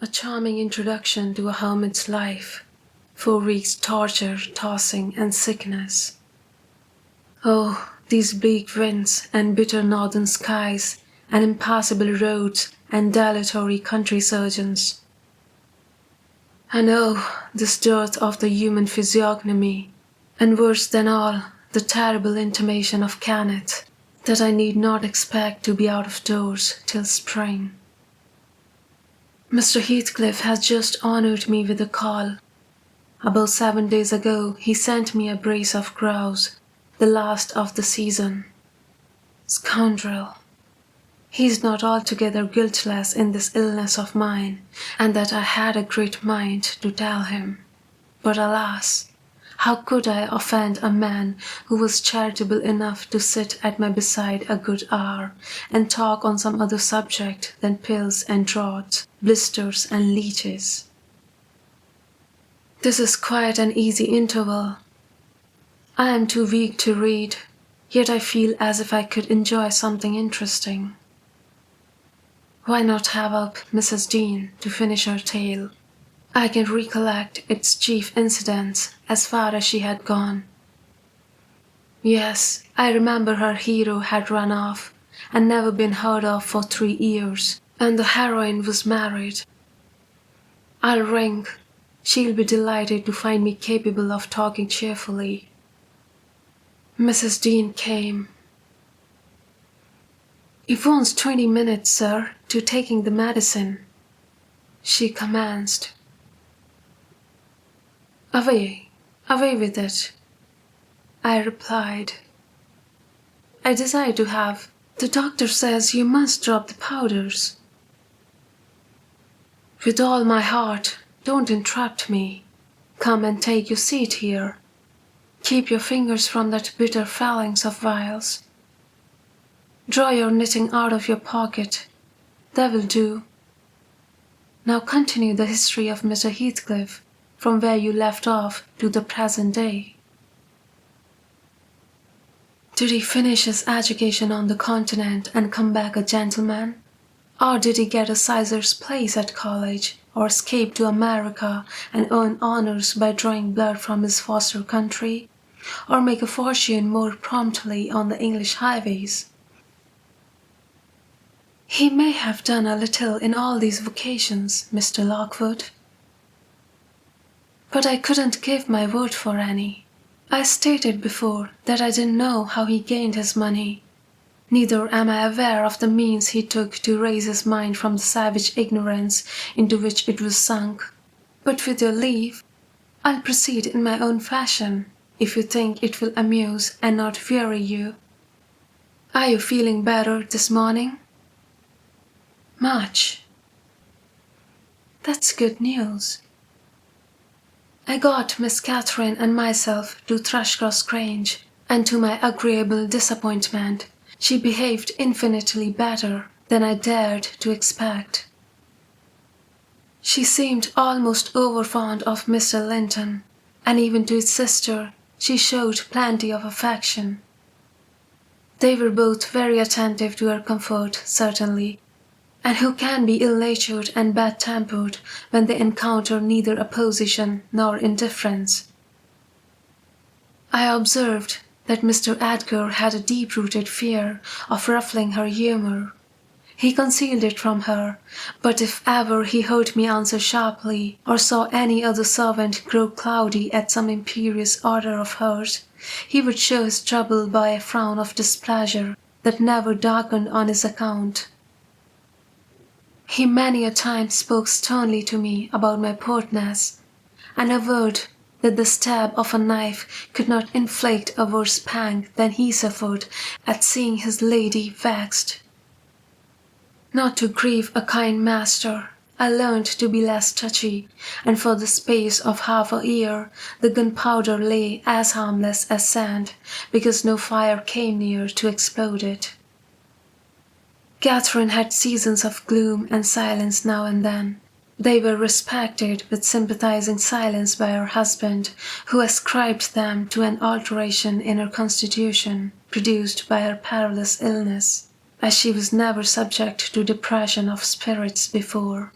A charming introduction to a hermit's life. 4 weeks torture, tossing, and sickness. Oh, these bleak winds and bitter northern skies and impassable roads and dilatory country surgeons. And oh, this dearth of the human physiognomy, and worse than all, the terrible intimation of Kenneth that I need not expect to be out of doors till spring. Mr. Heathcliff has just honoured me with a call. About 7 days ago he sent me a brace of grouse, the last of the season. Scoundrel! He is not altogether guiltless in this illness of mine, and that I had a great mind to tell him. But alas! How could I offend a man who was charitable enough to sit at my beside a good hour and talk on some other subject than pills and draughts, blisters and leeches? This is quite an easy interval. I am too weak to read, yet I feel as if I could enjoy something interesting. Why not have up Mrs. Dean to finish her tale? I can recollect its chief incidents as far as she had gone. Yes, I remember her hero had run off and never been heard of for 3 years, and the heroine was married. I'll ring. She'll be delighted to find me capable of talking cheerfully. Mrs. Dean came. "It wants 20 minutes, sir, to taking the medicine," she commenced. Away with it," I replied. "I desire to have. The doctor says you must drop the powders." "With all my heart. Don't interrupt me. Come and take your seat here. Keep your fingers from that bitter phalanx of vials. Draw your knitting out of your pocket. That will do. Now continue the history of Mr. Heathcliff, from where you left off to the present day." "Did he finish his education on the continent and come back a gentleman? Or did he get a sizar's place at college, or escape to America and earn honours by drawing blood from his foster country, or make a fortune more promptly on the English highways?" "He may have done a little in all these vocations, Mr. Lockwood. But I couldn't give my word for any. I stated before that I didn't know how he gained his money. Neither am I aware of the means he took to raise his mind from the savage ignorance into which it was sunk. But with your leave, I'll proceed in my own fashion, if you think it will amuse and not weary you. Are you feeling better this morning?" "Much." "That's good news." I got Miss Catherine and myself to Thrushcross Grange, and to my agreeable disappointment, she behaved infinitely better than I dared to expect. She seemed almost overfond of Mr. Linton, and even to his sister she showed plenty of affection. They were both very attentive to her comfort, certainly, and who can be ill-natured and bad-tempered when they encounter neither opposition nor indifference? I observed that Mr. Edgar had a deep-rooted fear of ruffling her humour. He concealed it from her, but if ever he heard me answer sharply, or saw any other servant grow cloudy at some imperious order of hers, he would show his trouble by a frown of displeasure that never darkened on his account. He many a time spoke sternly to me about my pertness, and averred that the stab of a knife could not inflict a worse pang than he suffered at seeing his lady vexed. Not to grieve a kind master, I learned to be less touchy, and for the space of half a year the gunpowder lay as harmless as sand, because no fire came near to explode it. Catherine had seasons of gloom and silence now and then. They were respected with sympathizing silence by her husband, who ascribed them to an alteration in her constitution, produced by her perilous illness, as she was never subject to depression of spirits before.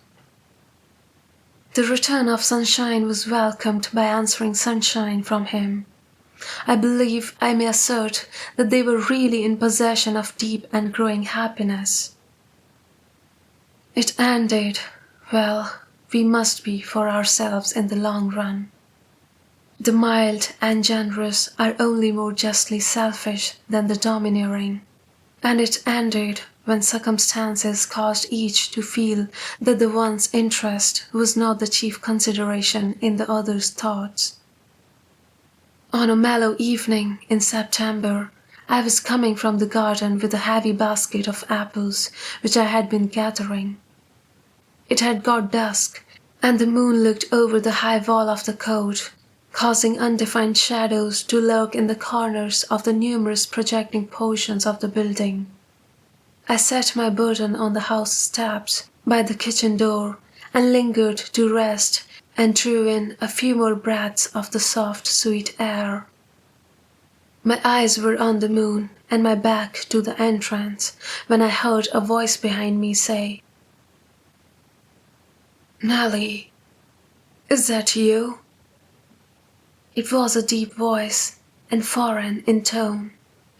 The return of sunshine was welcomed by answering sunshine from him. I believe I may assert that they were really in possession of deep and growing happiness. It ended, well, we must be for ourselves in the long run. The mild and generous are only more justly selfish than the domineering, and it ended when circumstances caused each to feel that the one's interest was not the chief consideration in the other's thoughts. On a mellow evening in September, I was coming from the garden with a heavy basket of apples which I had been gathering. It had got dusk, and the moon looked over the high wall of the court, causing undefined shadows to lurk in the corners of the numerous projecting portions of the building. I set my burden on the house steps by the kitchen door and lingered to rest and drew in a few more breaths of the soft, sweet air. My eyes were on the moon and my back to the entrance when I heard a voice behind me say, "Nellie, is that you?" It was a deep voice and foreign in tone,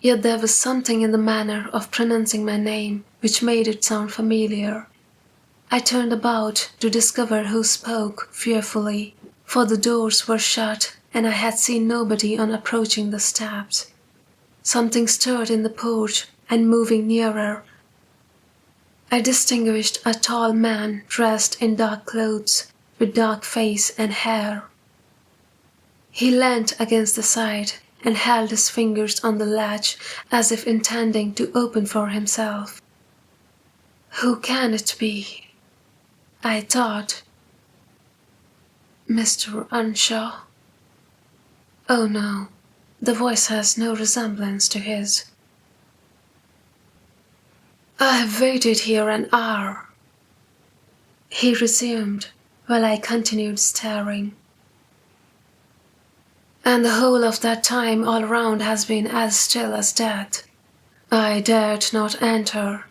yet there was something in the manner of pronouncing my name which made it sound familiar. I turned about to discover who spoke fearfully, for the doors were shut and I had seen nobody on approaching the steps. Something stirred in the porch, and moving nearer, I distinguished a tall man dressed in dark clothes, with dark face and hair. He leant against the side and held his fingers on the latch as if intending to open for himself. Who can it be? I thought. Mr. Earnshaw? Oh no, the voice has no resemblance to his. I have waited here an hour, he resumed, while I continued staring. And the whole of that time all round has been as still as death. I dared not enter.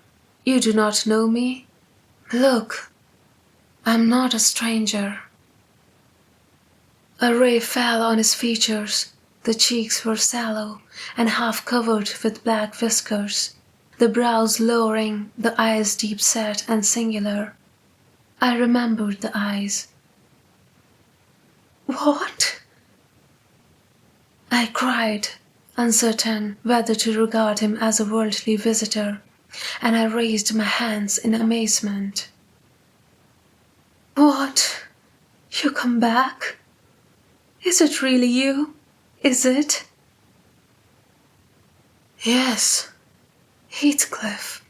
You do not know me? Look, I am not a stranger. A ray fell on his features. The cheeks were sallow and half covered with black whiskers, the brows lowering, the eyes deep-set and singular. I remembered the eyes. What? I cried, uncertain whether to regard him as a worldly visitor, and I raised my hands in amazement. What? You come back? Is it really you? Is it? Yes, Heathcliff,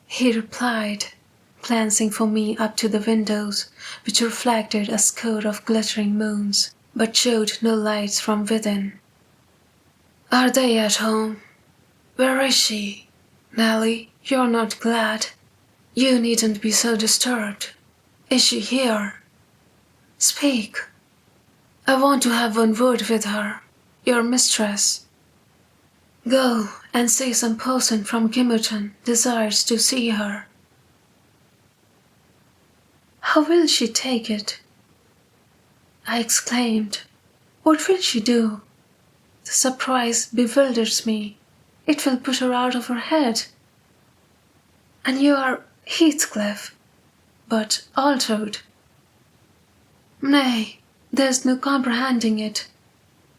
he replied, glancing for me up to the windows, which reflected a score of glittering moons, but showed no lights from within. Are they at home? Where is she? Nellie, you're not glad. You needn't be so disturbed. Is she here? Speak. I want to have one word with her, your mistress. Go and say some person from Gimmerton desires to see her. How will she take it? I exclaimed. What will she do? The surprise bewilders me. It will put her out of her head. And you are Heathcliff, but altered. Nay, there's no comprehending it.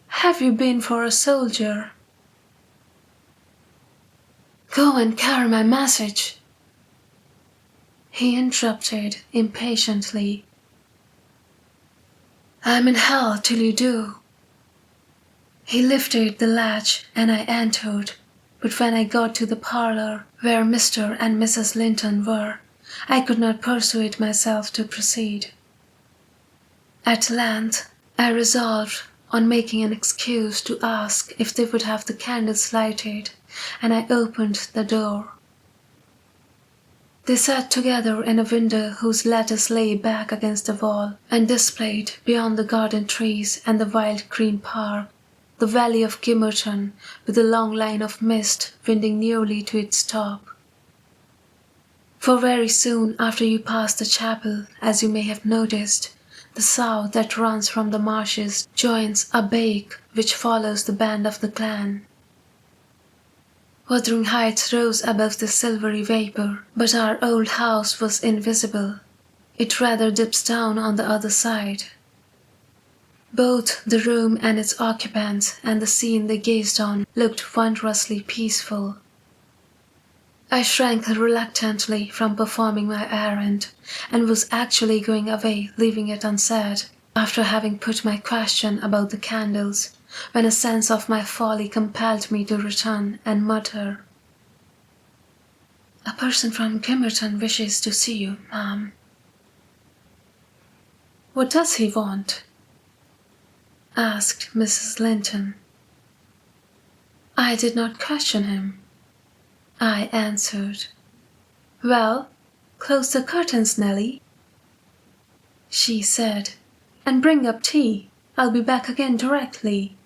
Have you been for a soldier? Go and carry my message. He interrupted impatiently. I'm in hell till you do. He lifted the latch and I entered, but when I got to the parlour where Mr. and Mrs. Linton were, I could not persuade myself to proceed. At length, I resolved on making an excuse to ask if they would have the candles lighted, and I opened the door. They sat together in a window whose lattice lay back against the wall and displayed beyond the garden trees and the wild green park, the valley of Gimmerton with a long line of mist winding nearly to its top. For very soon after you passed the chapel, as you may have noticed, the sough that runs from the marshes joins a beck which follows the band of the glen. Wuthering Heights rose above the silvery vapour, but our old house was invisible. It rather dips down on the other side. Both the room and its occupants and the scene they gazed on looked wondrously peaceful. I shrank reluctantly from performing my errand, and was actually going away leaving it unsaid, after having put my question about the candles, when a sense of my folly compelled me to return and mutter, "A person from Gimmerton wishes to see you, ma'am." "What does he want?" asked Mrs. Linton. I did not question him. I answered, "Well, close the curtains, Nelly," she said, "and bring up tea. I'll be back again directly."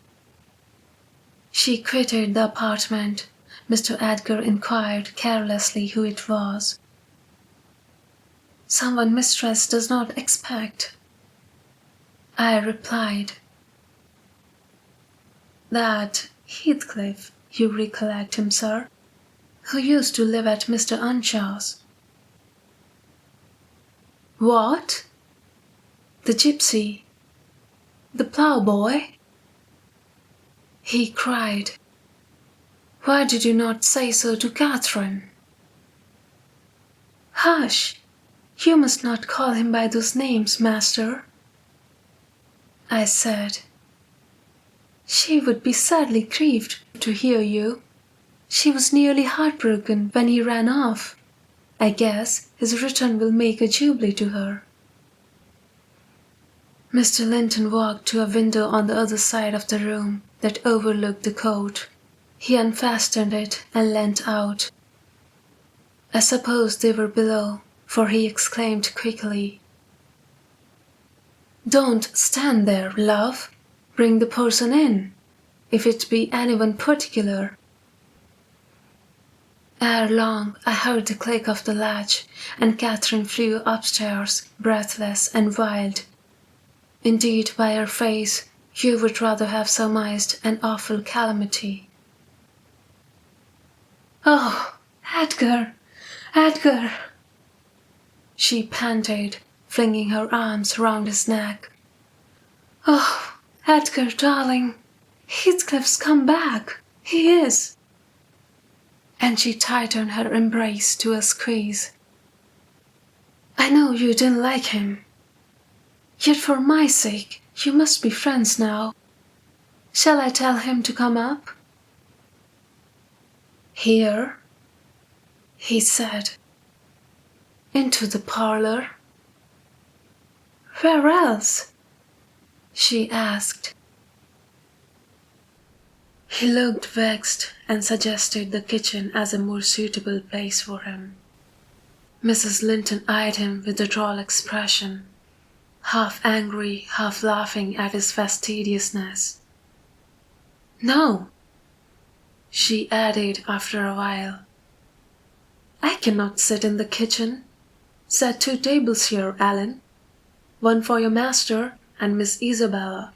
She quitted the apartment. Mr. Edgar inquired carelessly who it was. "Someone mistress does not expect," I replied. "That Heathcliff, you recollect him, sir, who used to live at Mr. Unshaw's." "What? The gypsy? The ploughboy?" he cried. "Why did you not say so to Catherine?" "Hush! You must not call him by those names, master," I said. "She would be sadly grieved to hear you. She was nearly heartbroken when he ran off. I guess his return will make a jubilee to her." Mr. Linton walked to a window on the other side of the room that overlooked the court. He unfastened it and leant out. I suppose they were below, for he exclaimed quickly, "Don't stand there, love. Bring the person in, if it be anyone particular." Ere long I heard the click of the latch, and Catherine flew upstairs, breathless and wild. Indeed, by her face, you would rather have surmised an awful calamity. "Oh, Edgar! Edgar!" she panted, flinging her arms round his neck. "Oh, Edgar, darling! Heathcliff's come back! He is!" And she tightened her embrace to a squeeze. "I know you didn't like him. Yet for my sake, you must be friends now. Shall I tell him to come up?" "Here?" he said. "Into the parlor?" "Where else?" she asked. He looked vexed and suggested the kitchen as a more suitable place for him. Mrs. Linton eyed him with a droll expression, half angry, half laughing at his fastidiousness. "No," she added after a while. "I cannot sit in the kitchen. Set 2 tables here, Ellen. One for your master and Miss Isabella,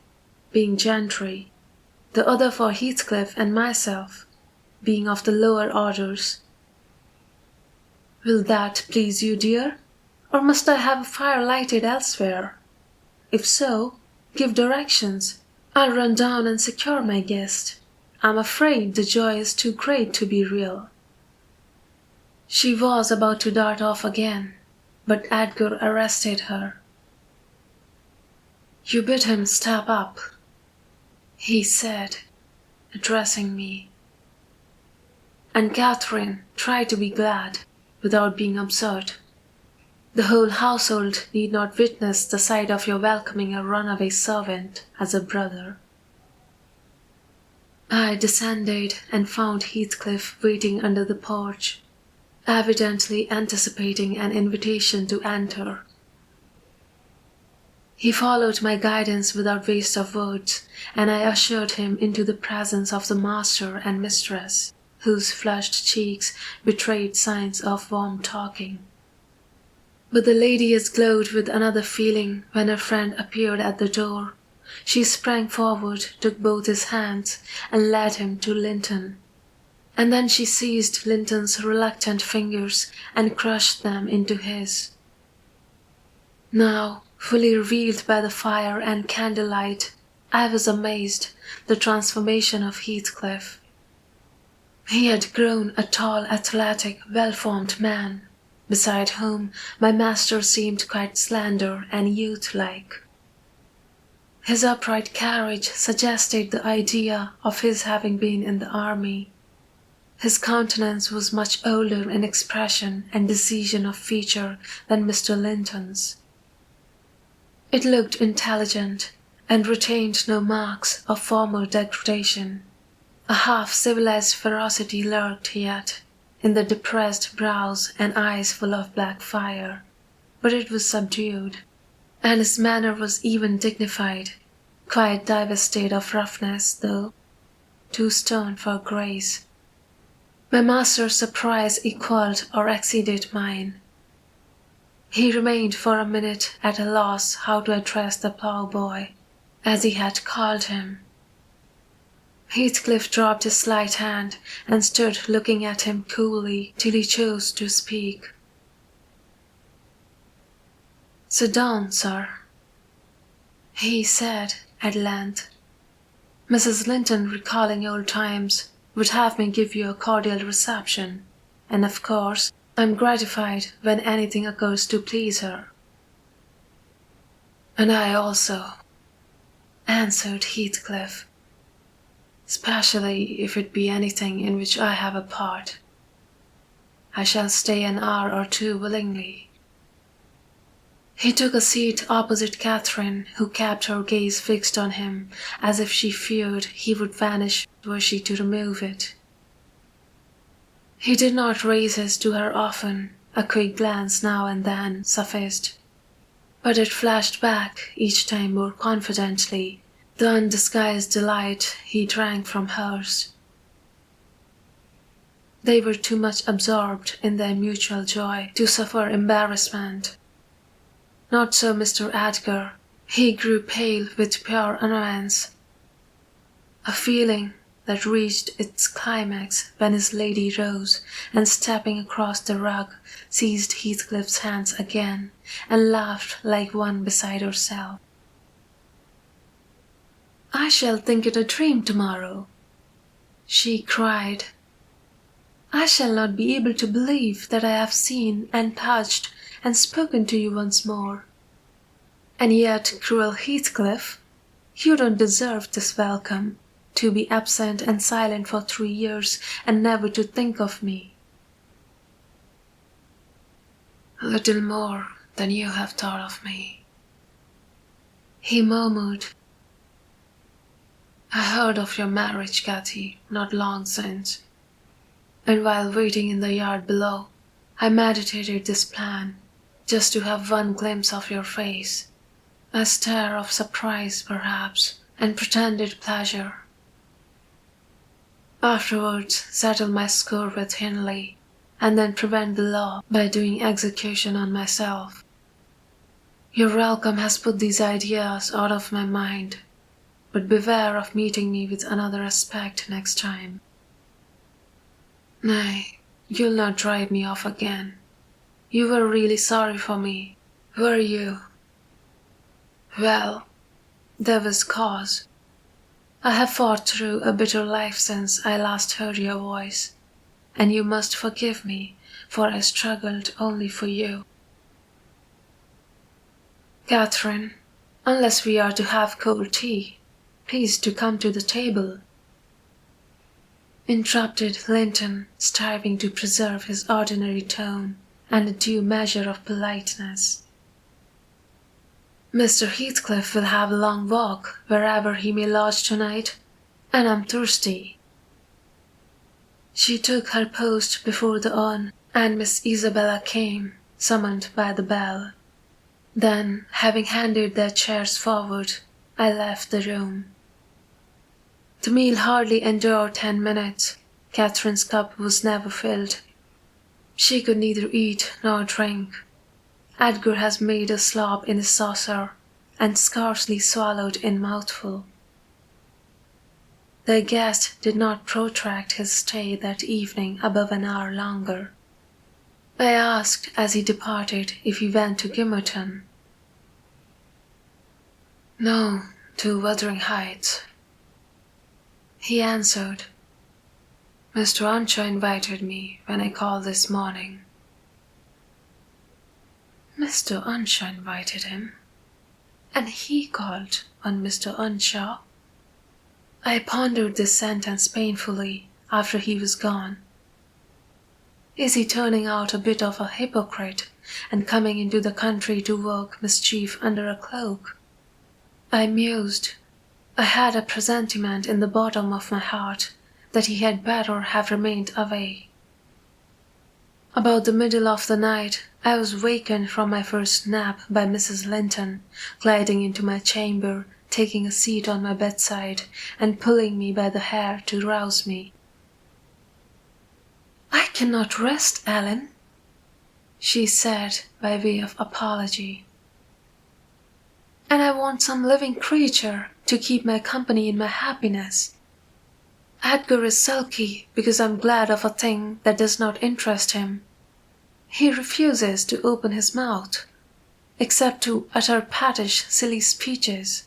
being gentry. The other for Heathcliff and myself, being of the lower orders. Will that please you, dear? Or must I have a fire lighted elsewhere? If so, give directions. I'll run down and secure my guest. I'm afraid the joy is too great to be real." She was about to dart off again, but Edgar arrested her. "You bid him step up," he said, addressing me. "And Catherine, try to be glad, without being absurd. The whole household need not witness the sight of your welcoming a runaway servant as a brother." I descended and found Heathcliff waiting under the porch, evidently anticipating an invitation to enter. He followed my guidance without waste of words, and I ushered him into the presence of the master and mistress, whose flushed cheeks betrayed signs of warm talking. But the lady has glowed with another feeling when her friend appeared at the door. She sprang forward, took both his hands, and led him to Linton. And then she seized Linton's reluctant fingers and crushed them into his. Now, fully revealed by the fire and candlelight, I was amazed the transformation of Heathcliff. He had grown a tall, athletic, well-formed man, beside whom my master seemed quite slender and youth-like. His upright carriage suggested the idea of his having been in the army. His countenance was much older in expression and decision of feature than Mr. Linton's. It looked intelligent, and retained no marks of former degradation. A half-civilized ferocity lurked yet in the depressed brows and eyes full of black fire, but it was subdued, and his manner was even dignified, quite divested of roughness, though too stern for grace. My master's surprise equalled or exceeded mine. He remained for a minute at a loss how to address the ploughboy, as he had called him. Heathcliff dropped his slight hand and stood looking at him coolly till he chose to speak. "Sit down, sir," he said at length. "Mrs. Linton, recalling old times, would have me give you a cordial reception, and of course I'm gratified when anything occurs to please her." "And I also," answered Heathcliff, "especially if it be anything in which I have a part. I shall stay an hour or two willingly." He took a seat opposite Catherine, who kept her gaze fixed on him as if she feared he would vanish were she to remove it. He did not raise his to her often, a quick glance now and then sufficed, but it flashed back each time more confidently the undisguised delight he drank from hers. They were too much absorbed in their mutual joy to suffer embarrassment. Not so Mr. Edgar. He grew pale with pure annoyance, a feeling that reached its climax when his lady rose and, stepping across the rug, seized Heathcliff's hands again and laughed like one beside herself. "I shall think it a dream tomorrow," she cried. "I shall not be able to believe that I have seen and touched and spoken to you once more. And yet, cruel Heathcliff, you don't deserve this welcome, to be absent and silent for 3 years and never to think of me." "Little more than you have thought of me," he murmured. "I heard of your marriage, Cathy, not long since, and while waiting in the yard below, I meditated this plan, just to have one glimpse of your face, a stare of surprise perhaps, and pretended pleasure. Afterwards settle my score with Hindley, and then prevent the law by doing execution on myself. Your welcome has put these ideas out of my mind, but beware of meeting me with another aspect next time. Nay, you'll not drive me off again. You were really sorry for me, were you? Well, there was cause. I have fought through a bitter life since I last heard your voice, and you must forgive me, for I struggled only for you. Catherine, unless we are to have cold tea, please to come to the table," interrupted Linton, striving to preserve his ordinary tone and a due measure of politeness. "Mr. Heathcliff will have a long walk wherever he may lodge tonight, and I'm thirsty." She took her post before the urn, and Miss Isabella came, summoned by the bell. Then, having handed their chairs forward, I left the room. The meal hardly endured 10 minutes. Catherine's cup was never filled. She could neither eat nor drink. Edgar has made a slop in his saucer, and scarcely swallowed in mouthful. The guest did not protract his stay that evening above an hour longer. I asked as he departed if he went to Gimmerton. "No, to Wuthering Heights," he answered. "Mr. Unshaw invited me when I called this morning." Mr. Unshaw invited him, and he called on Mr. Unshaw? I pondered this sentence painfully after he was gone. Is he turning out a bit of a hypocrite and coming into the country to work mischief under a cloak? I mused. I had a presentiment in the bottom of my heart that he had better have remained away. About the middle of the night, I was wakened from my first nap by Mrs. Linton, gliding into my chamber, taking a seat on my bedside, and pulling me by the hair to rouse me. "I cannot rest, Ellen," she said by way of apology. "And I want some living creature to keep my company in my happiness. Edgar is sulky because I'm glad of a thing that does not interest him. He refuses to open his mouth, except to utter pettish, silly speeches.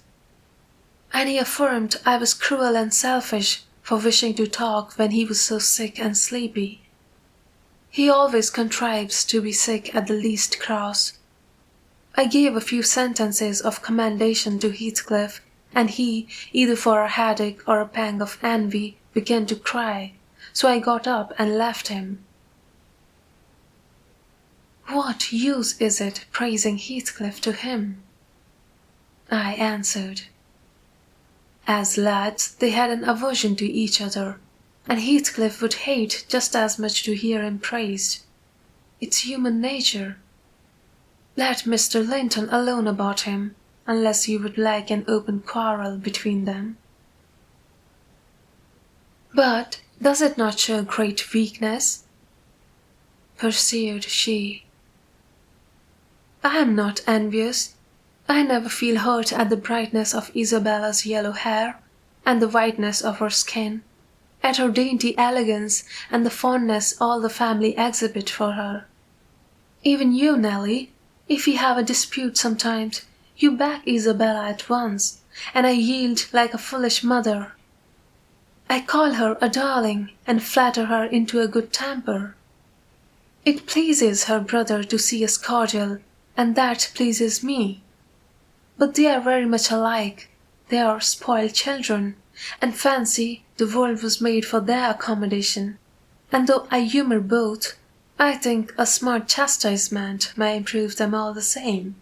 And he affirmed I was cruel and selfish for wishing to talk when he was so sick and sleepy. He always contrives to be sick at the least cross. I gave a few sentences of commendation to Heathcliff, and he, either for a headache or a pang of envy, began to cry, so I got up and left him." "What use is it praising Heathcliff to him?" I answered. As lads, they had an aversion to each other, and Heathcliff would hate just as much to hear him praised. It's human nature. Let Mr. Linton alone about him, unless you would like an open quarrel between them. "But does it not show great weakness?" pursued she. "I am not envious. I never feel hurt at the brightness of Isabella's yellow hair, and the whiteness of her skin, at her dainty elegance and the fondness all the family exhibit for her. Even you, Nelly, if we have a dispute sometimes, you back Isabella at once, and I yield like a foolish mother. I call her a darling and flatter her into a good temper. It pleases her brother to see us cordial, and that pleases me. But they are very much alike. They are spoiled children, and fancy the world was made for their accommodation. And though I humour both, I think a smart chastisement may improve them all the same."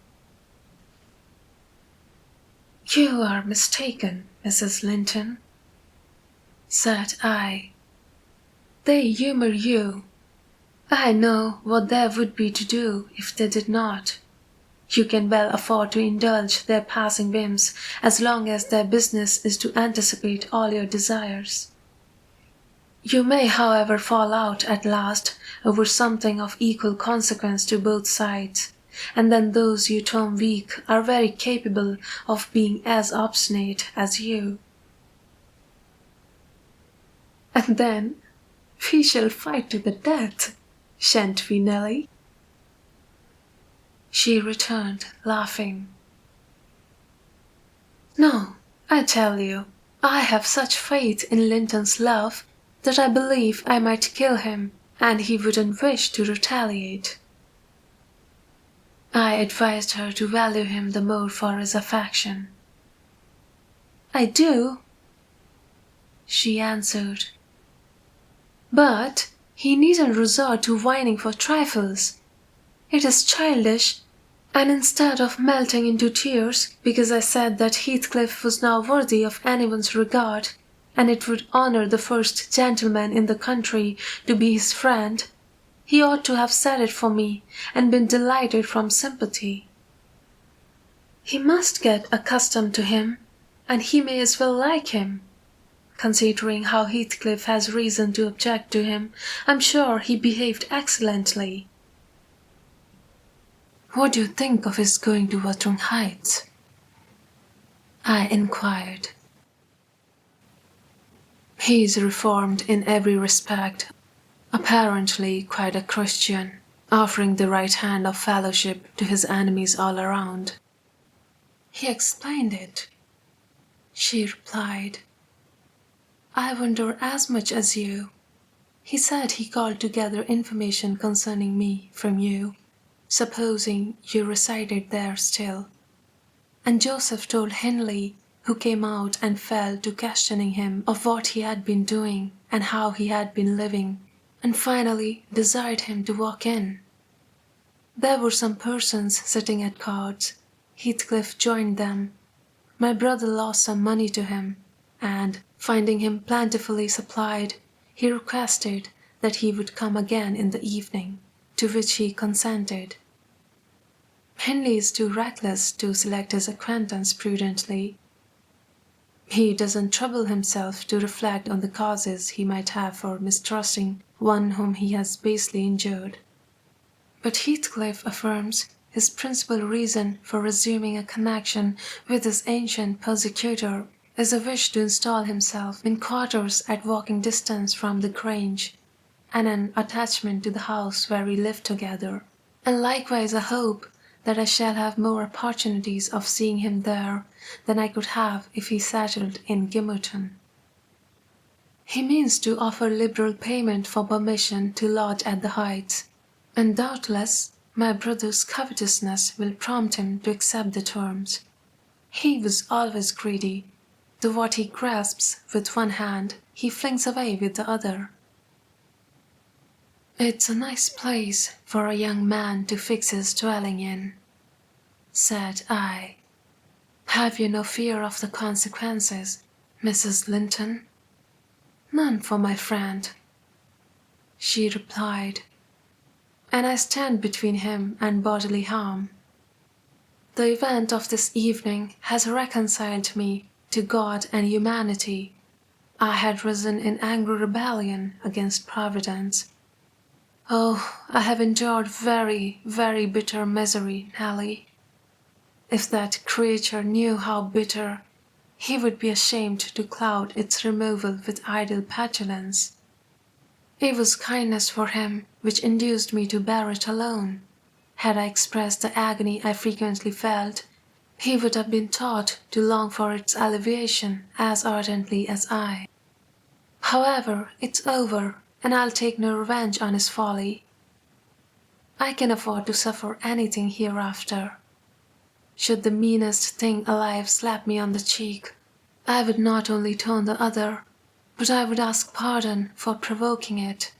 "You are mistaken, Mrs. Linton," said I. "They humour you. I know what there would be to do if they did not. You can well afford to indulge their passing whims as long as their business is to anticipate all your desires. You may, however, fall out at last over something of equal consequence to both sides, and then those you term weak are very capable of being as obstinate as you. And then we shall fight to the death, shan't we, Nelly?" she returned, laughing. "No, I tell you, I have such faith in Linton's love that I believe I might kill him, and he wouldn't wish to retaliate." I advised her to value him the more for his affection. "I do," she answered. "But he needn't resort to whining for trifles. It is childish, and instead of melting into tears because I said that Heathcliff was now worthy of anyone's regard, and it would honour the first gentleman in the country to be his friend, he ought to have said it for me and been delighted from sympathy. He must get accustomed to him, and he may as well like him. Considering how Heathcliff has reason to object to him, I'm sure he behaved excellently." "What do you think of his going to Wuthering Heights?" I inquired. "He is reformed in every respect, apparently quite a Christian, offering the right hand of fellowship to his enemies all around." "He explained it," she replied. "I wonder as much as you. He said he called together information concerning me from you, supposing you resided there still. And Joseph told Hindley, who came out and fell to questioning him of what he had been doing and how he had been living, and finally desired him to walk in. There were some persons sitting at cards. Heathcliff joined them. My brother lost some money to him, and, finding him plentifully supplied, he requested that he would come again in the evening, to which he consented. Hindley is too reckless to select his acquaintance prudently. He doesn't trouble himself to reflect on the causes he might have for mistrusting one whom he has basely injured. But Heathcliff affirms his principal reason for resuming a connection with his ancient persecutor is a wish to install himself in quarters at walking distance from the Grange, and an attachment to the house where we live together, and likewise a hope that I shall have more opportunities of seeing him there than I could have if he settled in Gimmerton. He means to offer liberal payment for permission to lodge at the Heights, and doubtless my brother's covetousness will prompt him to accept the terms. He was always greedy, though what he grasps with one hand he flings away with the other. "It's a nice place for a young man to fix his dwelling in," said I. "Have you no fear of the consequences, Mrs. Linton?" "None for my friend," she replied, "and I stand between him and bodily harm. The event of this evening has reconciled me to God and humanity. I had risen in angry rebellion against Providence. Oh, I have endured very, very bitter misery, Nelly. If that creature knew how bitter, he would be ashamed to cloud its removal with idle petulance. It was kindness for him which induced me to bear it alone. Had I expressed the agony I frequently felt, he would have been taught to long for its alleviation as ardently as I. However, it's over, and I'll take no revenge on his folly. I can afford to suffer anything hereafter. Should the meanest thing alive slap me on the cheek, I would not only turn the other, but I would ask pardon for provoking it,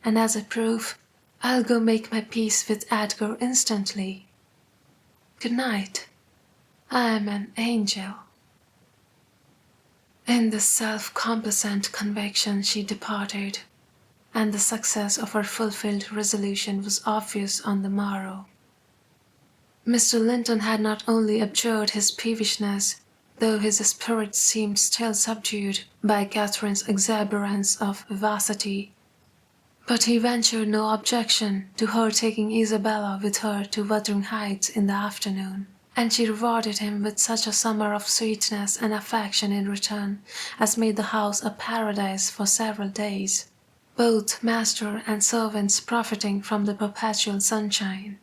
and as a proof, I'll go make my peace with Edgar instantly. Good night. I am an angel." In this self-complacent conviction she departed, and the success of her fulfilled resolution was obvious on the morrow. Mr. Linton had not only abjured his peevishness, though his spirits seemed still subdued by Catherine's exuberance of vivacity, but he ventured no objection to her taking Isabella with her to Wuthering Heights in the afternoon, and she rewarded him with such a summer of sweetness and affection in return as made the house a paradise for several days, both master and servants profiting from the perpetual sunshine.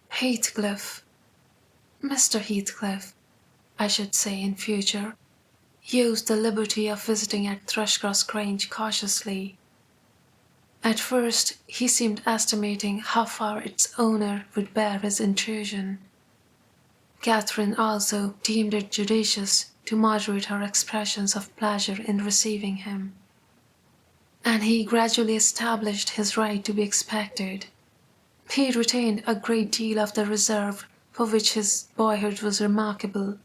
Heathcliff, Mr. Heathcliff, I should say in future, used the liberty of visiting at Thrushcross Grange cautiously. At first he seemed estimating how far its owner would bear his intrusion. Catherine also deemed it judicious to moderate her expressions of pleasure in receiving him, and he gradually established his right to be expected. He retained a great deal of the reserve for which his boyhood was remarkable,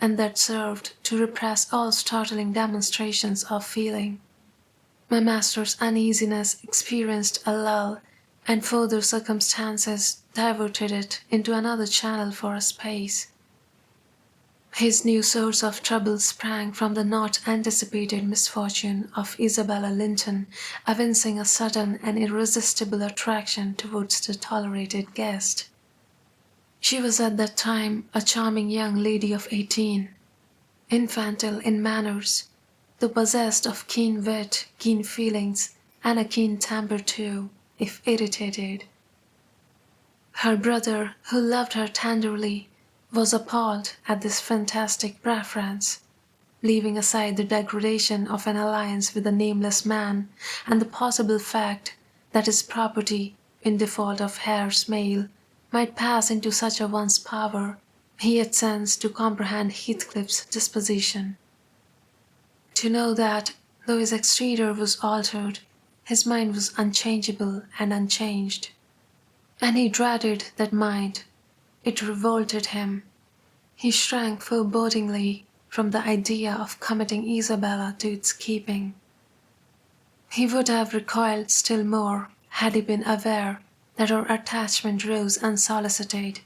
and that served to repress all startling demonstrations of feeling. My master's uneasiness experienced a lull, and further circumstances diverted it into another channel for a space. His new source of trouble sprang from the not anticipated misfortune of Isabella Linton evincing a sudden and irresistible attraction towards the tolerated guest. She was at that time a charming young lady of 18, infantile in manners, though possessed of keen wit, keen feelings, and a keen temper too, if irritated. Her brother, who loved her tenderly, was appalled at this fantastic preference. Leaving aside the degradation of an alliance with a nameless man and the possible fact that his property, in default of heirs male, might pass into such a one's power, he had sense to comprehend Heathcliff's disposition. To know that, though his exterior was altered, his mind was unchangeable and unchanged. And he dreaded that mind. It revolted him. He shrank forebodingly from the idea of committing Isabella to its keeping. He would have recoiled still more had he been aware that her attachment rose unsolicited,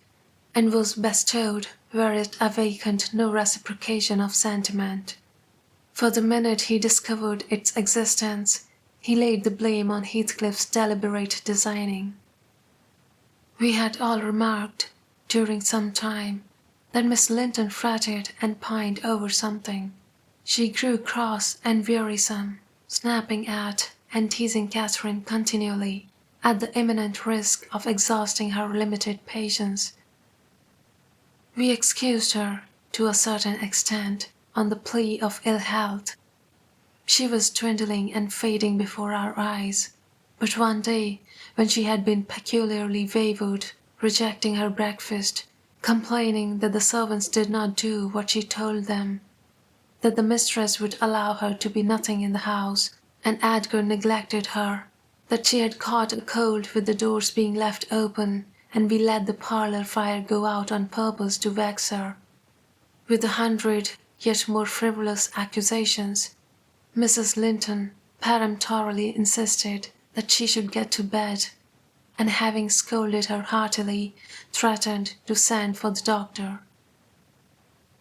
and was bestowed where it awakened no reciprocation of sentiment. For the minute he discovered its existence, he laid the blame on Heathcliff's deliberate designing. We had all remarked, during some time, that Miss Linton fretted and pined over something. She grew cross and wearisome, snapping at and teasing Catherine continually, at the imminent risk of exhausting her limited patience. We excused her, to a certain extent, on the plea of ill health. She was dwindling and fading before our eyes, but one day, when she had been peculiarly wayward, rejecting her breakfast, complaining that the servants did not do what she told them, that the mistress would allow her to be nothing in the house, and Edgar neglected her, that she had caught a cold with the doors being left open, and we let the parlour fire go out on purpose to vex her. With 100 yet more frivolous accusations, Mrs. Linton peremptorily insisted that she should get to bed, and having scolded her heartily, threatened to send for the doctor.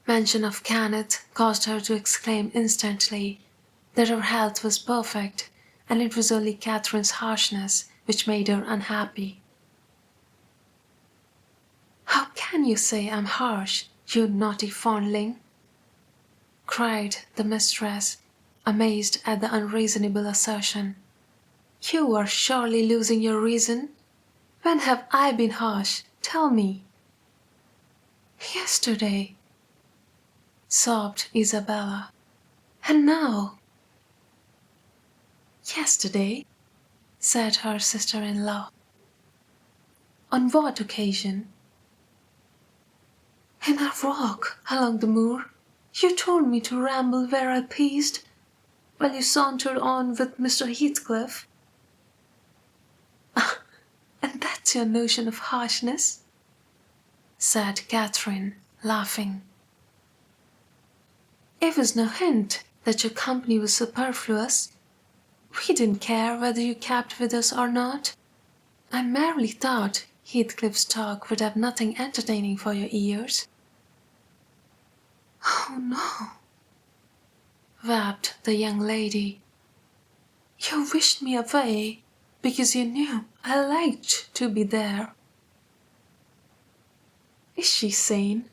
Mention of Kenneth caused her to exclaim instantly that her health was perfect, and it was only Catherine's harshness which made her unhappy. "How can you say I'm harsh, you naughty fondling?" cried the mistress, amazed at the unreasonable assertion. "You are surely losing your reason. When have I been harsh? Tell me." "Yesterday," sobbed Isabella. "And now?" "Yesterday," said her sister-in-law. "On what occasion?" "In our walk along the moor. You told me to ramble where I pleased, while you sauntered on with Mr. Heathcliff." "Ah, and that's your notion of harshness?" said Catherine, laughing. "It was no hint that your company was superfluous. We didn't care whether you kept with us or not. I merely thought Heathcliff's talk would have nothing entertaining for your ears." "Oh no," wept the young lady. "You wished me away because you knew I liked to be there." "Is she sane?"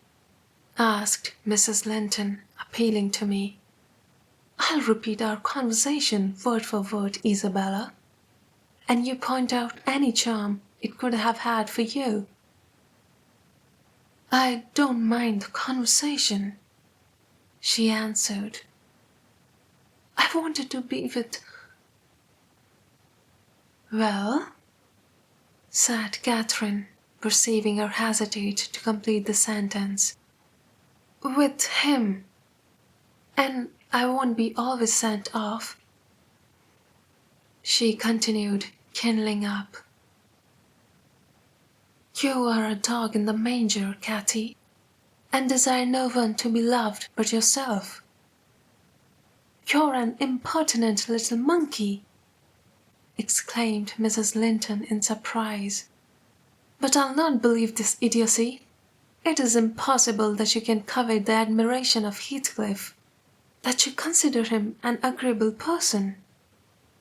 asked Mrs. Linton, appealing to me. "I'll repeat our conversation word for word, Isabella, and you point out any charm it could have had for you." "I don't mind the conversation," she answered. "I wanted to be with—" "Well?" said Catherine, perceiving her hesitate to complete the sentence. "With him. And I won't be always sent off," she continued, kindling up. "You are a dog in the manger, Cathy, and desire no one to be loved but yourself." "You're an impertinent little monkey," exclaimed Mrs. Linton in surprise. "But I'll not believe this idiocy. It is impossible that you can covet the admiration of Heathcliff, that you consider him an agreeable person.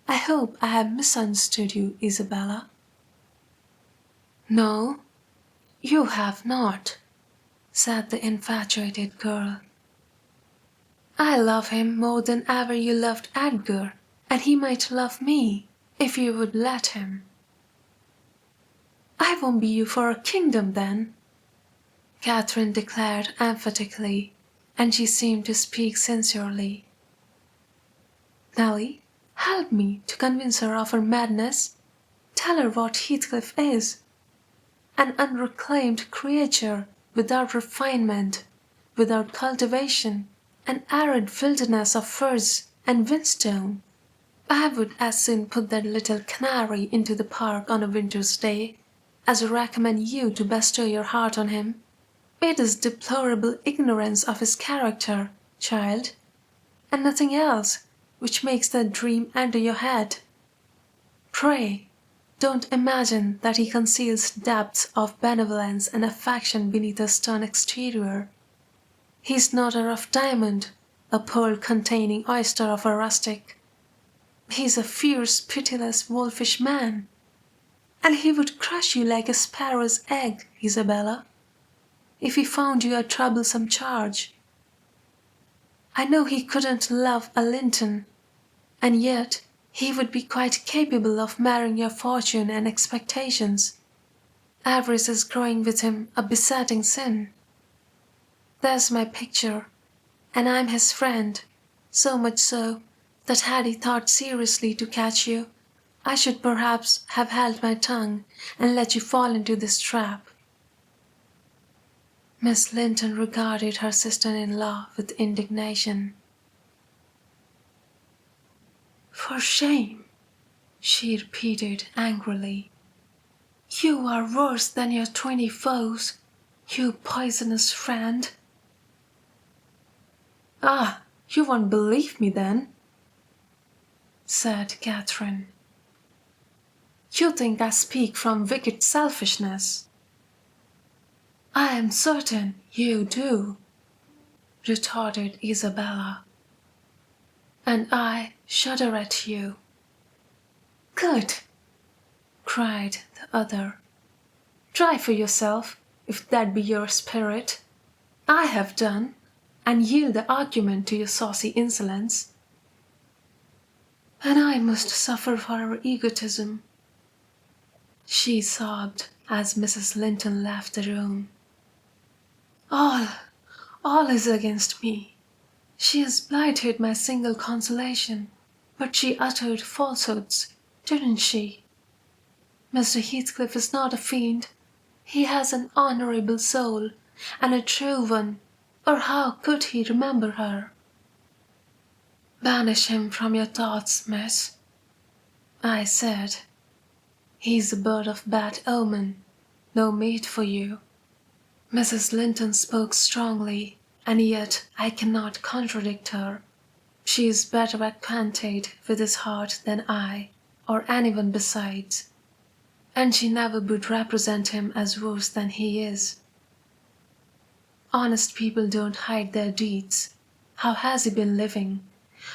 I hope I have misunderstood you, Isabella." "No, you have not," said the infatuated girl. "I love him more than ever you loved Edgar, and he might love me, if you would let him." "I won't be you for a kingdom, then," Catherine declared emphatically, and she seemed to speak sincerely. "Nelly, help me to convince her of her madness. Tell her what Heathcliff is. An unreclaimed creature, without refinement, without cultivation, an arid wilderness of furze and whinstone. I would as soon put that little canary into the park on a winter's day as recommend you to bestow your heart on him. It is deplorable ignorance of his character, child, and nothing else, which makes that dream enter your head. Pray, don't imagine that he conceals depths of benevolence and affection beneath a stern exterior. He is not a rough diamond, a pearl-containing oyster of a rustic. He is a fierce, pitiless, wolfish man. And he would crush you like a sparrow's egg, Isabella, if he found you a troublesome charge. I know he couldn't love a Linton, and yet he would be quite capable of marrying your fortune and expectations. Avarice is growing with him a besetting sin. There's my picture, and I'm his friend, so much so that had he thought seriously to catch you, I should perhaps have held my tongue and let you fall into this trap." Miss Linton regarded her sister-in-law with indignation. "For shame," she repeated angrily. "You are worse than your 20 foes, you poisonous friend." "Ah, you won't believe me then?" said Catherine. "You think I speak from wicked selfishness." "I am certain you do," retorted Isabella. "And I shudder at you." "Good!" cried the other. "Try for yourself, if that be your spirit. I have done, and yield the argument to your saucy insolence." "And I must suffer for her egotism," she sobbed as Mrs. Linton left the room. All is against me. She has blighted my single consolation, but she uttered falsehoods, didn't she? Mr. Heathcliff is not a fiend. He has an honourable soul, and a true one, or how could he remember her? "Banish him from your thoughts, miss," I said. "He's a bird of bad omen, no mate for you." Mrs. Linton spoke strongly, and yet I cannot contradict her. She is better acquainted with his heart than I, or anyone besides, and she never would represent him as worse than he is. Honest people don't hide their deeds. How has he been living?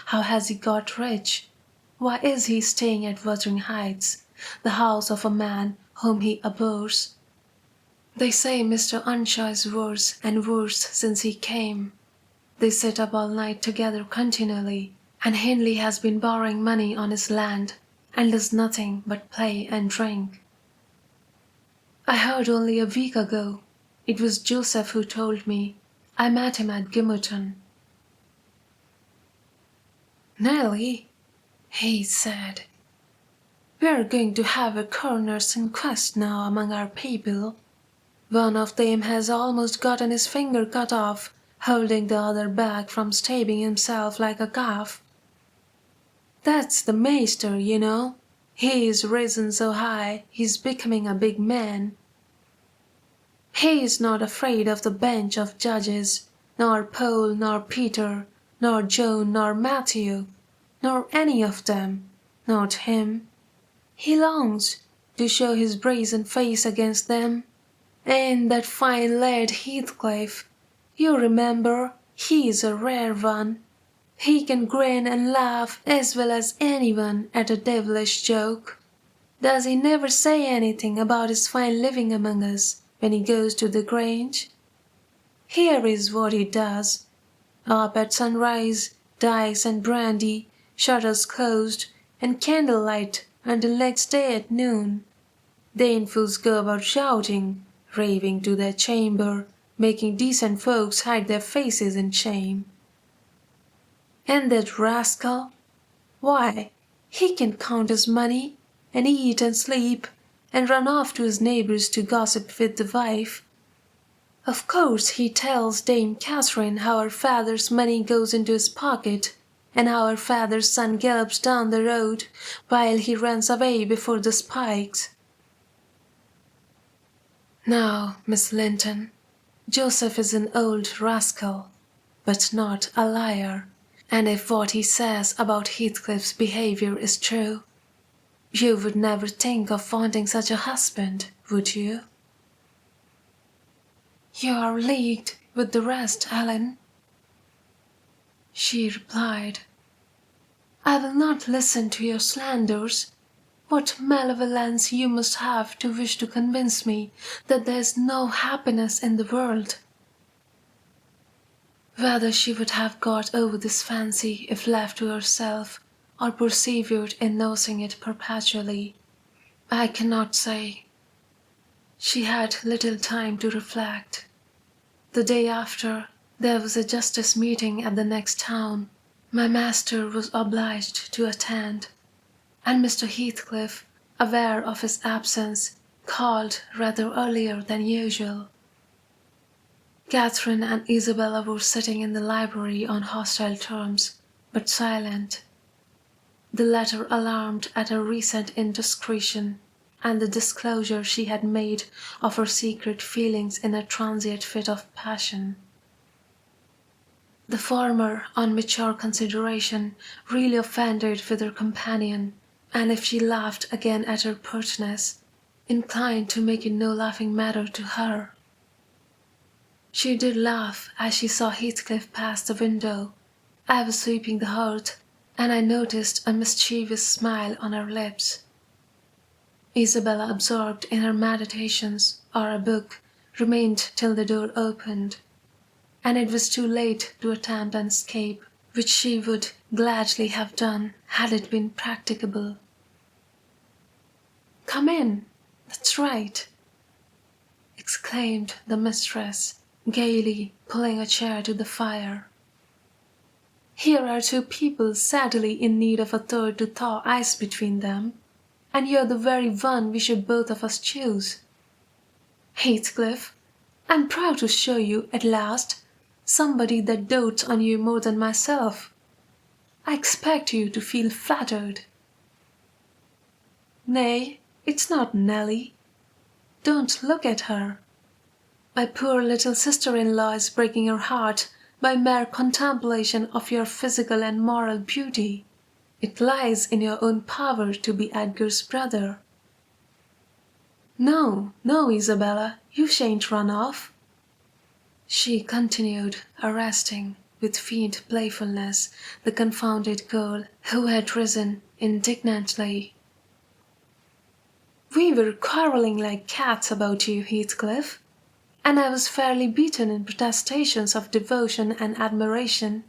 How has he got rich? Why is he staying at Wuthering Heights, the house of a man whom he abhors? They say Mr. Earnshaw is worse and worse since he came. They sit up all night together continually, and Hindley has been borrowing money on his land, and does nothing but play and drink. I heard only a week ago. It was Joseph who told me. I met him at Gimmerton. "Nelly," he said, "we are going to have a coroner's inquest now among our people. One of them has almost gotten his finger cut off, holding the other back from stabbing himself like a calf. That's the maester, you know. He's risen so high, he's becoming a big man. He's not afraid of the bench of judges, nor Paul, nor Peter, nor John, nor Matthew, nor any of them, not him. He longs to show his brazen face against them. And that fine lad Heathcliff, you remember, he's a rare one. He can grin and laugh as well as anyone at a devilish joke. Does he never say anything about his fine living among us when he goes to the Grange? Here is what he does. Up at sunrise, dice and brandy, shutters closed, and candlelight until next day at noon. Then fools go about shouting, raving to their chamber, making decent folks hide their faces in shame. And that rascal? Why, he can count his money, and eat and sleep, and run off to his neighbours to gossip with the wife. Of course he tells Dame Catherine how her father's money goes into his pocket, and how her father's son gallops down the road while he runs away before the spikes. Now, Miss Linton, Joseph is an old rascal, but not a liar, and if what he says about Heathcliff's behaviour is true, you would never think of wanting such a husband, would you? You are leagued with the rest, Ellen. She replied, I will not listen to your slanders. What malevolence you must have to wish to convince me that there is no happiness in the world. Whether she would have got over this fancy if left to herself, or persevered in nursing it perpetually, I cannot say. She had little time to reflect. The day after, there was a justice meeting at the next town. My master was obliged to attend, and Mr. Heathcliff, aware of his absence, called rather earlier than usual. Catherine and Isabella were sitting in the library on hostile terms, but silent. The latter alarmed at her recent indiscretion, and the disclosure she had made of her secret feelings in a transient fit of passion. The former, on mature consideration, really offended with her companion, and if she laughed again at her pertness, inclined to make it no laughing matter to her. She did laugh as she saw Heathcliff pass the window. I was sweeping the hearth, and I noticed a mischievous smile on her lips. Isabella, absorbed in her meditations or a book, remained till the door opened, and it was too late to attempt an escape, which she would gladly have done had it been practicable. "Come in, that's right," exclaimed the mistress, gaily pulling a chair to the fire. "Here are two people sadly in need of a third to thaw ice between them, and you're the very one we should both of us choose. Heathcliff, I'm proud to show you, at last, somebody that dotes on you more than myself. I expect you to feel flattered. Nay, it's not Nelly. Don't look at her. My poor little sister-in-law is breaking her heart by mere contemplation of your physical and moral beauty. It lies in your own power to be Edgar's brother. No, no, Isabella, you shan't run off," she continued, arresting, with faint playfulness, the confounded girl who had risen indignantly. "We were quarrelling like cats about you, Heathcliff, and I was fairly beaten in protestations of devotion and admiration.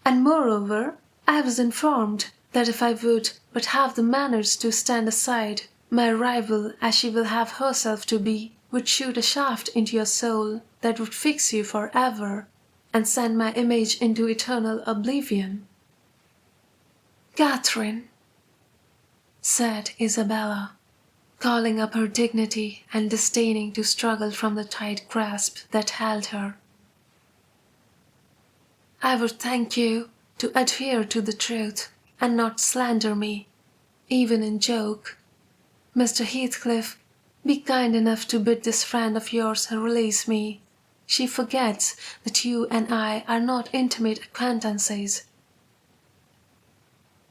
And moreover, I was informed that if I would but have the manners to stand aside, my rival, as she will have herself to be, would shoot a shaft into your soul that would fix you for ever, and send my image into eternal oblivion." "Catherine," said Isabella, calling up her dignity and disdaining to struggle from the tight grasp that held her, "I would thank you to adhere to the truth and not slander me, even in joke. Mr. Heathcliff, be kind enough to bid this friend of yours release me. She forgets that you and I are not intimate acquaintances."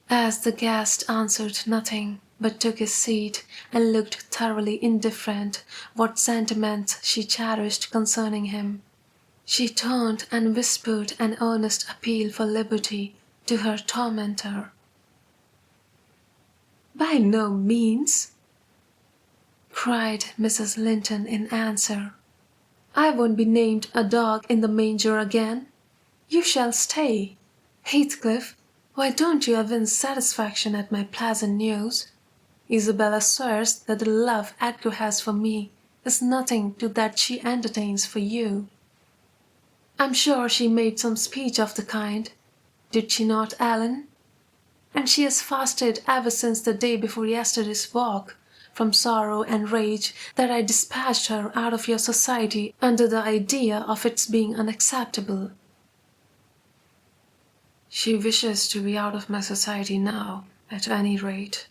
As the guest answered nothing, but took his seat and looked thoroughly indifferent what sentiments she cherished concerning him. She turned and whispered an earnest appeal for liberty to her tormentor. "By no means," cried Mrs. Linton in answer. "I won't be named a dog in the manger again. You shall stay. Heathcliff, why don't you evince satisfaction at my pleasant news? Isabella swears that the love Edgar has for me is nothing to that she entertains for you. I'm sure she made some speech of the kind, did she not, Ellen? And she has fasted ever since the day before yesterday's walk, from sorrow and rage that I dispatched her out of your society under the idea of its being unacceptable." "She wishes to be out of my society now, at any rate,"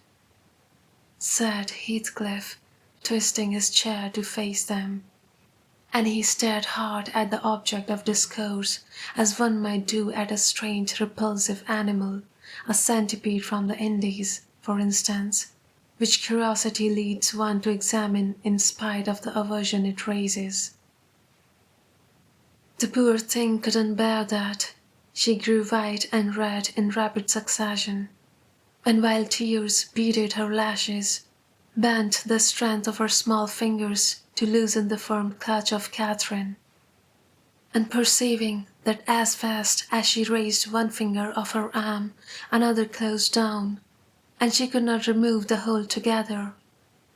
said Heathcliff, twisting his chair to face them. And he stared hard at the object of discourse, as one might do at a strange repulsive animal, a centipede from the Indies, for instance, which curiosity leads one to examine in spite of the aversion it raises. The poor thing couldn't bear that. She grew white and red in rapid succession, and while tears beaded her lashes, bent the strength of her small fingers to loosen the firm clutch of Catherine. And perceiving that as fast as she raised one finger of her arm, another closed down, and she could not remove the whole together,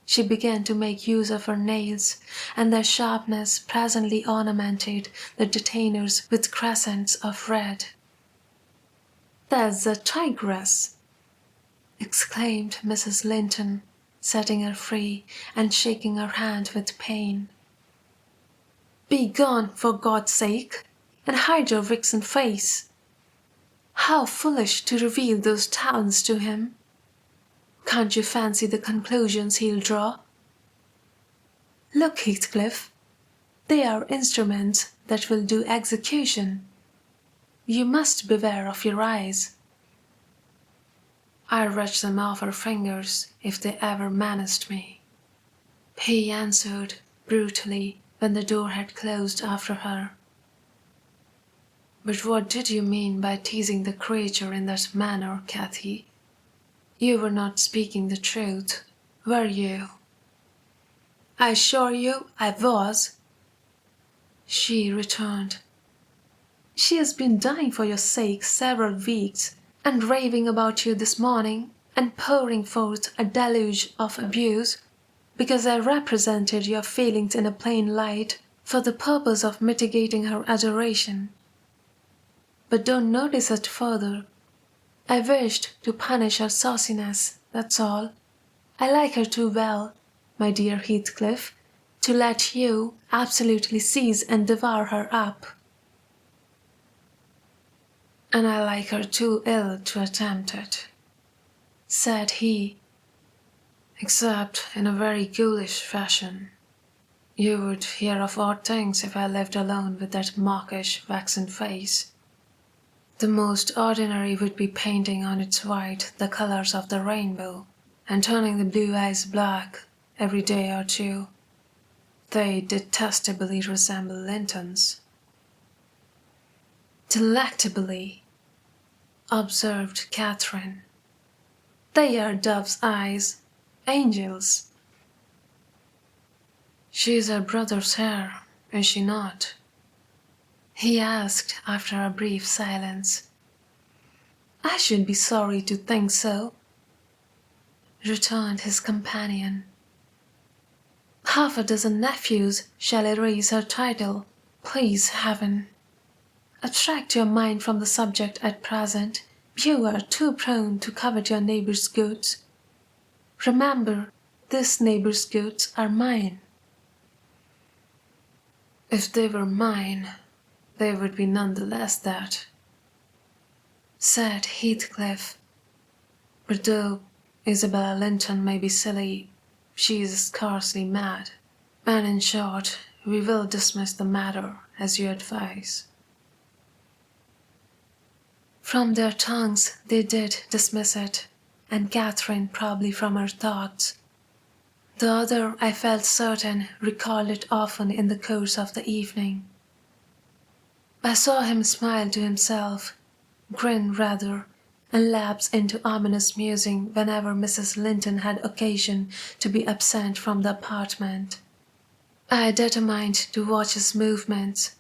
she began to make use of her nails, and their sharpness presently ornamented the detainers with crescents of red. "There's a tigress!" exclaimed Mrs. Linton, setting her free and shaking her hand with pain. "Be gone, for God's sake, and hide your vixen face. How foolish to reveal those talents to him! Can't you fancy the conclusions he'll draw? Look, Heathcliff, they are instruments that will do execution. You must beware of your eyes." "I'll wrench them off her fingers if they ever menaced me," he answered brutally when the door had closed after her. "But what did you mean by teasing the creature in that manner, Cathy? You were not speaking the truth, were you?" "I assure you I was," she returned. "She has been dying for your sake several weeks, and raving about you this morning, and pouring forth a deluge of abuse, because I represented your feelings in a plain light for the purpose of mitigating her adoration. But don't notice it further. I wished to punish her sauciness, that's all. I like her too well, my dear Heathcliff, to let you absolutely seize and devour her up." "And I like her too ill to attempt it," said he, "except in a very ghoulish fashion. You would hear of odd things if I lived alone with that mawkish, waxen face. The most ordinary would be painting on its white the colors of the rainbow, and turning the blue eyes black every day or two. They detestably resemble Linton's." "Delectably," observed Catherine. "They are dove's eyes, angels." "She is her brother's heir, is she not?" he asked after a brief silence. "I should be sorry to think so," returned his companion. "Half a dozen nephews shall erase her title, please heaven. Abstract your mind from the subject at present. You are too prone to covet your neighbour's goods. Remember, this neighbour's goods are mine." "If they were mine, they would be none the less that," said Heathcliff. "But though Isabella Linton may be silly, she is scarcely mad, and in short, we will dismiss the matter as you advise." From their tongues they did dismiss it, and Catherine probably from her thoughts. The other, I felt certain, recalled it often in the course of the evening. I saw him smile to himself, grin rather, and lapse into ominous musing whenever Mrs. Linton had occasion to be absent from the apartment. I determined to watch his movements.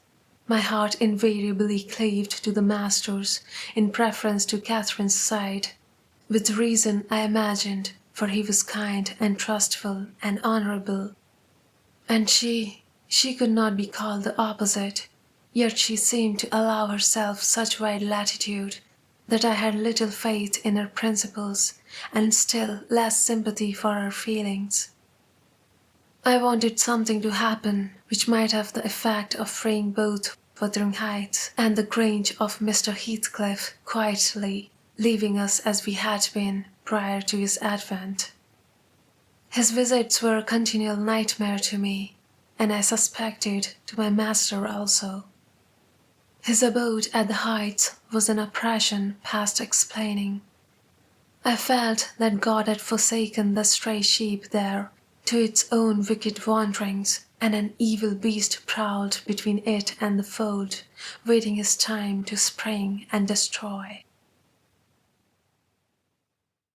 My heart invariably cleaved to the master's in preference to Catherine's side. With reason, I imagined, for he was kind and trustful and honourable. And she could not be called the opposite, yet she seemed to allow herself such wide latitude that I had little faith in her principles and still less sympathy for her feelings. I wanted something to happen which might have the effect of freeing both Wuthering Heights and the Grange of Mr. Heathcliff quietly, leaving us as we had been prior to his advent. His visits were a continual nightmare to me, and I suspected to my master also. His abode at the Heights was an oppression past explaining. I felt that God had forsaken the stray sheep there to its own wicked wanderings, and an evil beast prowled between it and the fold, waiting his time to spring and destroy.